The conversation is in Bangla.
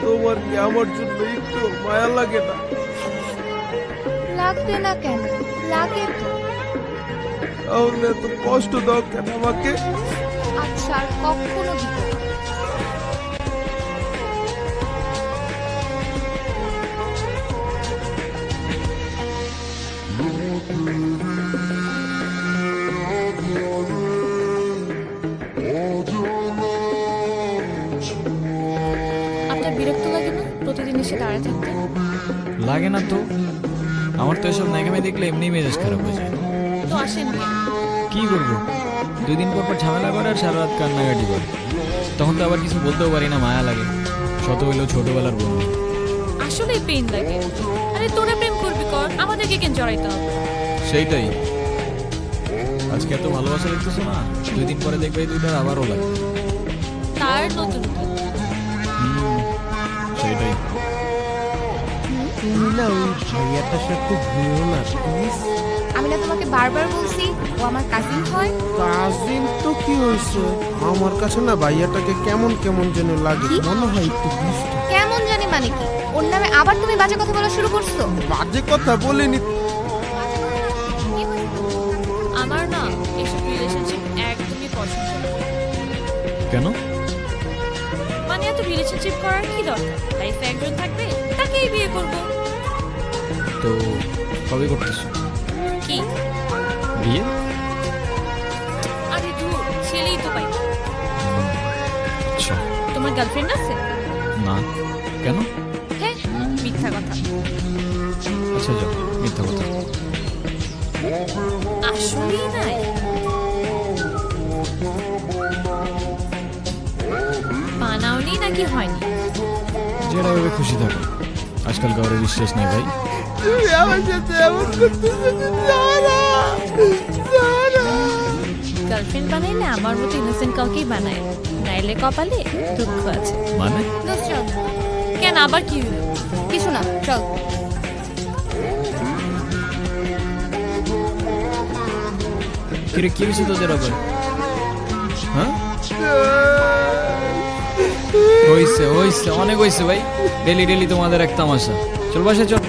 তোমার কি আমার জন্য একটু মায়া লাগে না? লাগবে না কেন, লাগে তো। তাহলে তো কষ্ট দাও কেন আমাকে? আচ্ছা আর কখনো দিব না। আপনার বিরক্ত লাগে না প্রতিদিন এসে দাঁড়ায় থাকতে? লাগে না তো, আমার তো এসব ন্যাকামি দেখলে এমনি মেজাজ খারাপ হয়ে যায়। তো আসেন কেন? কি করবো, 2 দিন পর পর ঝামেলা করে আর সারা রাত কান্নাকাটি করে। তখন তো আবার কিছু বলতেও পারি না, মায়া লাগে। শত হইলেও ছোটবেলার বন্ধু। আসলেই পেইন লাগে। আরে তোরা প্রেম করবি কর, আমাদেরকে কেন জড়াইতে হবে? সেইটাই, আজকে এত ভালোবাসা দেখতেছো না, 2 দিন পরে দেখবে এই দুইটার আবারও লাগে। তার নতুন কি? সেইটাই। তুমি না ওই ভাইয়াটার সাথে ঘুরো না প্লিজ। আমি না তোমাকে বারবার বলছি ও আমার কাজিন হয়। কাজিন তো কি হয়েছে, আমার কাছে না ভাইয়াটাকে কেমন কেমন যেন লাগে, কি? মনে হয় একটু দুষ্ট। কেমন জানি মানে কি? ওর নামে আবার তুমি বাজে কথা বলা শুরু করছো? বাজে কথা বলিনি। আমার না এসব রিলেশনশিপ একদমই পছন্দ না। কেন? মানে এত রিলেশনশিপ করার কি দরকার? লাইফে একজন থাকবে, তাকেই বিয়ে করব। তো কবে করতেছো কি? বিয়ে? আরে দূর, ছেলেই তো পাই না। আচ্ছা। তোমার গার্লফ্রেন্ড আছে? না। কেন? হ্যাঁ, মিথ্যা কথা। আচ্ছা যাও, মিথ্যা কথা। আসলেই নাই? বানাওনি নাকি হয়নি? যেটা ভাবে খুশি থাকো, আজকাল কাউরে বিশ্বাস নেই ভাই। তুমি আমার সাথে এমন করতেছো জানা, জানা। গার্লফ্রেন্ড বানাইলে আমার মতো ইনোসেন্ট কাউকেই বানায়, নাইলে কপালে দুঃখ আছে। মানে? দোস্ত চল। কেন আবার কি হলো? কিছু না, চল। কিরে, কি হয়েছে তোদের আবার? হ্যাঁ, হইছে হইছে, অনেক হইছে ভাই। ডেলি ডেলি তোমাদের এক তামাশা। চল বাসায় চল।